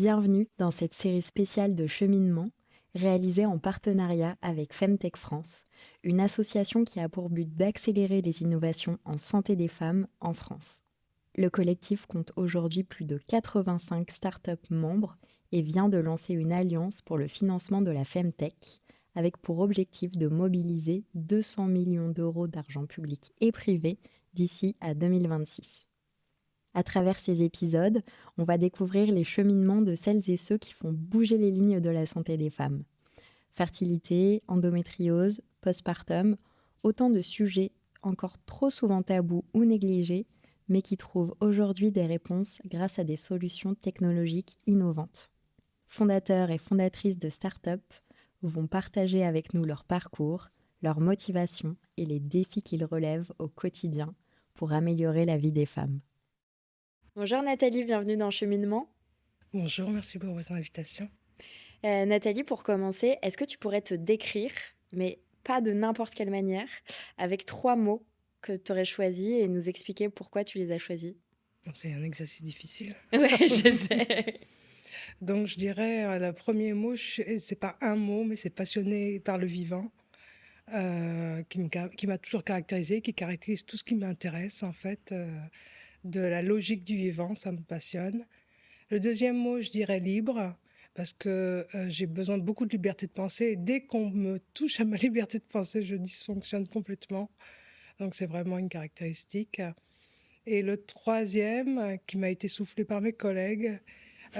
Bienvenue dans cette série spéciale de cheminement réalisée en partenariat avec Femtech France, une association qui a pour but d'accélérer les innovations en santé des femmes en France. Le collectif compte aujourd'hui plus de 85 startups membres et vient de lancer une alliance pour le financement de la Femtech, avec pour objectif de mobiliser 200 millions d'euros d'argent public et privé d'ici à 2026. À travers ces épisodes, on va découvrir les cheminements de celles et ceux qui font bouger les lignes de la santé des femmes. Fertilité, endométriose, postpartum, autant de sujets encore trop souvent tabous ou négligés, mais qui trouvent aujourd'hui des réponses grâce à des solutions technologiques innovantes. Fondateurs et fondatrices de start-up vont partager avec nous leur parcours, leur motivation et les défis qu'ils relèvent au quotidien pour améliorer la vie des femmes. Bonjour Nathalie, bienvenue dans Cheminement. Bonjour, merci pour votre invitation. Nathalie, pour commencer, est-ce que tu pourrais te décrire, mais pas de n'importe quelle manière, avec 3 mots que tu aurais choisis et nous expliquer pourquoi tu les as choisis? Bon, c'est un exercice difficile. Ouais, je sais. Donc, je dirais, le premier mot, c'est pas un mot, mais c'est passionné par le vivant, qui m'a toujours caractérisé, qui caractérise tout ce qui m'intéresse, en fait, de la logique du vivant, ça me passionne. Le deuxième mot, je dirais libre, parce que j'ai besoin de beaucoup de liberté de penser. Et dès qu'on me touche à ma liberté de penser, je dysfonctionne complètement. Donc, c'est vraiment une caractéristique. Et le troisième, qui m'a été soufflé par mes collègues,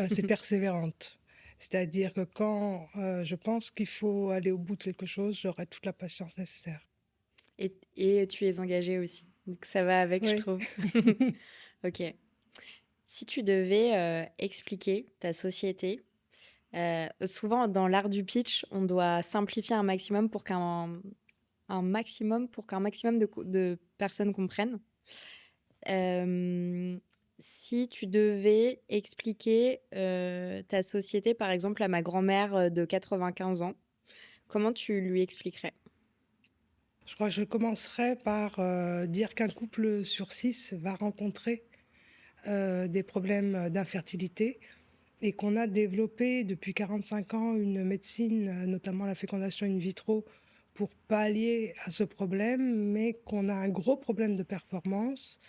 c'est persévérante. C'est-à-dire que quand je pense qu'il faut aller au bout de quelque chose, j'aurai toute la patience nécessaire. Et tu es engagée aussi, donc ça va avec, je Oui. trouve. Ok. Si tu devais expliquer ta société, souvent dans l'art du pitch, on doit simplifier un maximum pour qu'un maximum de personnes comprennent. Si tu devais expliquer ta société, par exemple, à ma grand-mère de 95 ans, comment tu lui expliquerais? Je crois que je commencerai par dire qu'un couple sur 6 va rencontrer des problèmes d'infertilité et qu'on a développé depuis 45 ans une médecine, notamment la fécondation in vitro, pour pallier à ce problème, mais qu'on a un gros problème de performance,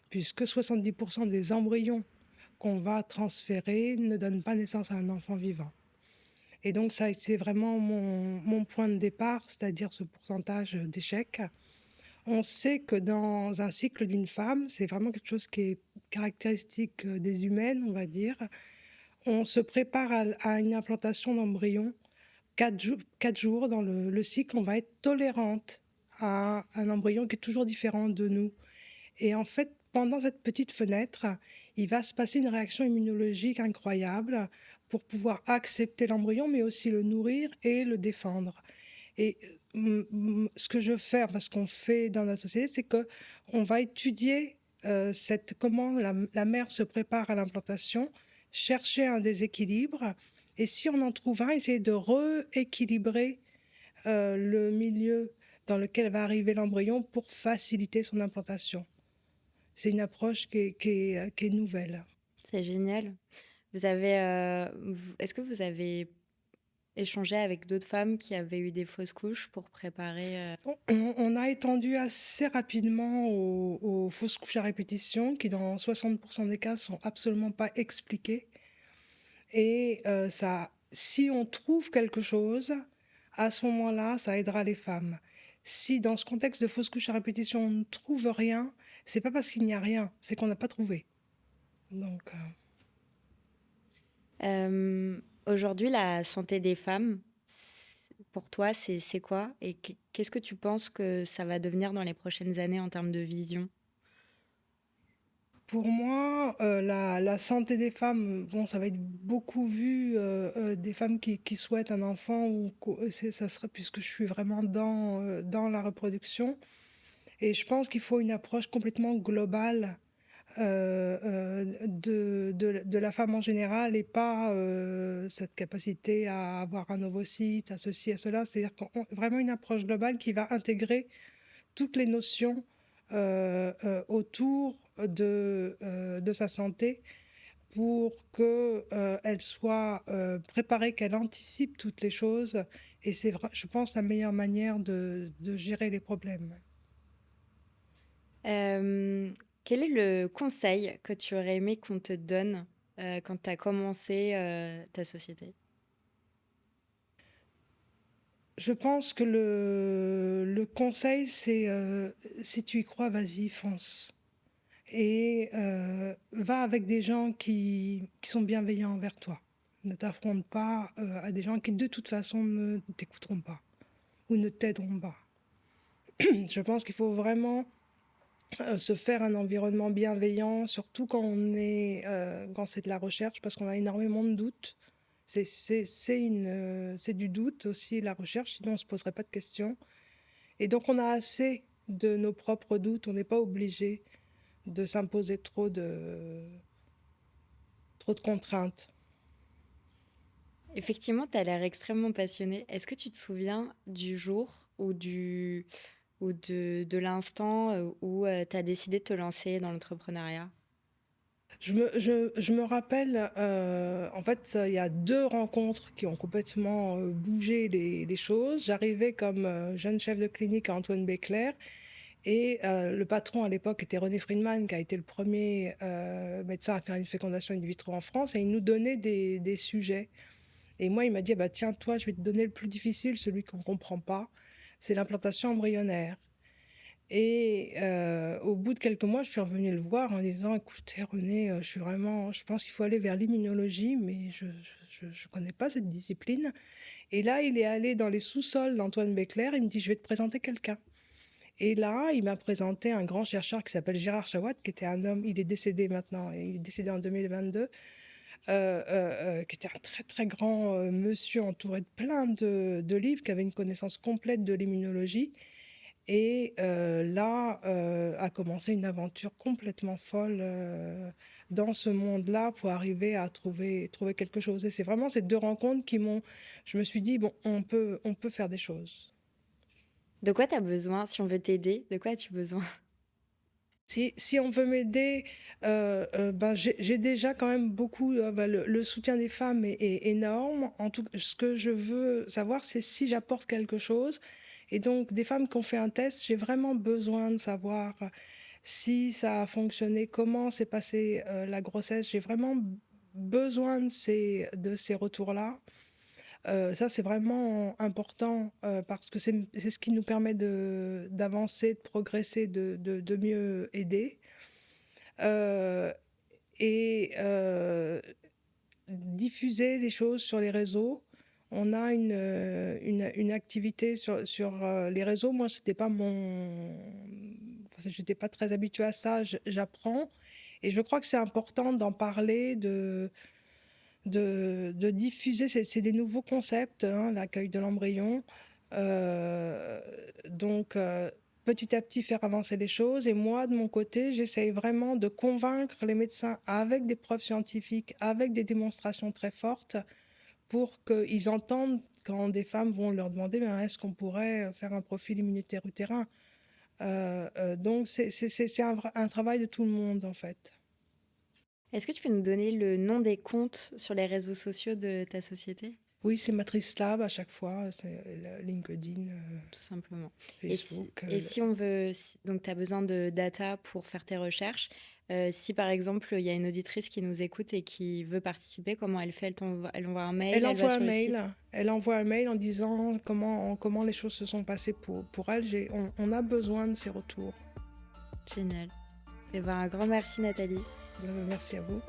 puisque 70% des embryons qu'on va transférer ne donnent pas naissance à un enfant vivant. Et donc ça a été vraiment mon point de départ, c'est-à-dire ce pourcentage d'échecs. On sait que dans un cycle d'une femme, c'est vraiment quelque chose qui est caractéristique des humaines, on va dire. On se prépare à une implantation d'embryon. 4 jours dans le cycle, on va être tolérante à un embryon qui est toujours différent de nous. Et en fait, pendant cette petite fenêtre, il va se passer une réaction immunologique incroyable pour pouvoir accepter l'embryon, mais aussi le nourrir et le défendre. Et ce que je fais, enfin ce qu'on fait dans la société, c'est qu'on va étudier comment la mère se prépare à l'implantation, chercher un déséquilibre, et si on en trouve un, essayer de rééquilibrer le milieu dans lequel va arriver l'embryon pour faciliter son implantation. C'est une approche qui est nouvelle. C'est génial. Est-ce que vous avez échangé avec d'autres femmes qui avaient eu des fausses couches pour préparer On a étendu assez rapidement aux fausses couches à répétition, qui dans 60% des cas sont absolument pas expliquées. Et si on trouve quelque chose, à ce moment-là, ça aidera les femmes. Si dans ce contexte de fausses couches à répétition, on ne trouve rien, c'est pas parce qu'il n'y a rien, c'est qu'on n'a pas trouvé. Donc, Aujourd'hui, la santé des femmes, pour toi, c'est quoi? Et qu'est-ce que tu penses que ça va devenir dans les prochaines années en termes de vision? pour moi, la santé des femmes, bon, ça va être beaucoup vu des femmes qui souhaitent un enfant, ça serait, puisque je suis vraiment dans la reproduction. Et je pense qu'il faut une approche complètement globale de la femme en général, et pas cette capacité à avoir un ovocyte, à ceci, à cela. C'est-à-dire vraiment une approche globale qui va intégrer toutes les notions autour de sa santé, pour que, elle soit, préparée, qu'elle anticipe toutes les choses et c'est vrai je pense la meilleure manière de gérer les problèmes. Hem, Quel est le conseil que tu aurais aimé qu'on te donne, quand tu as commencé, ta société? Je pense que le conseil c'est, si tu y crois, vas-y, fonce et va avec des gens qui sont bienveillants envers toi. Ne t'affronte pas, à des gens qui de toute façon ne t'écouteront pas ou ne t'aideront pas. Je pense qu'il faut vraiment, se faire un environnement bienveillant, surtout quand c'est de la recherche, parce qu'on a énormément de doutes. C'est du doute aussi la recherche, sinon on ne se poserait pas de questions et donc on a assez de nos propres doutes, on n'est pas obligé de s'imposer trop de contraintes. Effectivement, tu as l'air extrêmement passionné. Est-ce que tu te souviens du jour ou de l'instant, où, tu as décidé de te lancer dans l'entrepreneuriat? Je me rappelle, en fait, il y a 2 rencontres qui ont complètement, bougé les choses. J'arrivais comme, jeune chef de clinique à Antoine Béclair et le patron à l'époque était René Friedman, qui a été le premier médecin à faire une fécondation in vitro en France et il nous donnait des sujets et moi, il m'a dit: «Ah bah, tiens, toi, je vais te donner le plus difficile, celui qu'on ne comprend pas, c'est l'implantation embryonnaire». Et au bout de quelques mois, je suis revenue le voir en disant: «Écoutez René, je pense qu'il faut aller vers l'immunologie, mais je connais pas cette discipline» et là, il est allé dans les sous-sols d'Antoine Béclair, il me dit: «Je vais te présenter quelqu'un» et là, il m'a présenté un grand chercheur qui s'appelle Gérard Chawat, qui était un homme il est décédé maintenant, il est décédé en 2022, qui était un très, très grand, monsieur entouré de plein de livres, qui avait une connaissance complète de l'immunologie et là, a commencé une aventure complètement folle, dans ce monde-là pour arriver à trouver quelque chose et c'est vraiment ces 2 rencontres qui m'ont je me suis dit: «Bon, on peut faire des choses». De quoi tu as besoin? Si on veut t'aider, de quoi as-tu besoin? Si on veut m'aider, ben, j'ai déjà quand même beaucoup, bah, le soutien des femmes est énorme. En tout ce que je veux savoir, c'est si j'apporte quelque chose et donc des femmes qui ont fait un test, j'ai vraiment besoin de savoir, si ça a fonctionné, comment s'est passée, la grossesse. J'ai vraiment besoin de ces retours-là. Ça, c'est vraiment important, parce que c'est ce qui nous permet d'avancer, de progresser, de mieux aider. Heu et diffuser les choses sur les réseaux. On a une activité sur les réseaux. Moi, c'était pas j'étais pas très habituée à ça, j'apprends et je crois que c'est important d'en parler, de diffuser. C'est des nouveaux concepts, hein, l'accueil de l'embryon. Heu, donc petit à petit faire avancer les choses et moi, de mon côté, j'essaye vraiment de convaincre les médecins avec des preuves scientifiques, avec des démonstrations très fortes pour qu'ils entendent quand des femmes vont leur demander: «Ben, est-ce qu'on pourrait, faire un profil immunitaire utérin?» Donc c'est un travail de tout le monde, en fait. Est-ce que tu peux nous donner le nom des comptes sur les réseaux sociaux de ta société? Oui, c'est Matrice Lab à chaque fois, c'est le LinkedIn, Tout simplement. Facebook, Et si on veut, donc tu as besoin de data pour faire tes recherches. Si par exemple, il y a une auditrice qui nous écoute et qui veut participer, comment elle fait? Elle envoie un mail, Elle elle va envoie un sur le mail site? elle envoie un mail en disant comment les choses se sont passées pour elle. On a besoin de ces retours. Génial. Eh ben, un grand merci Nathalie. Merci à vous.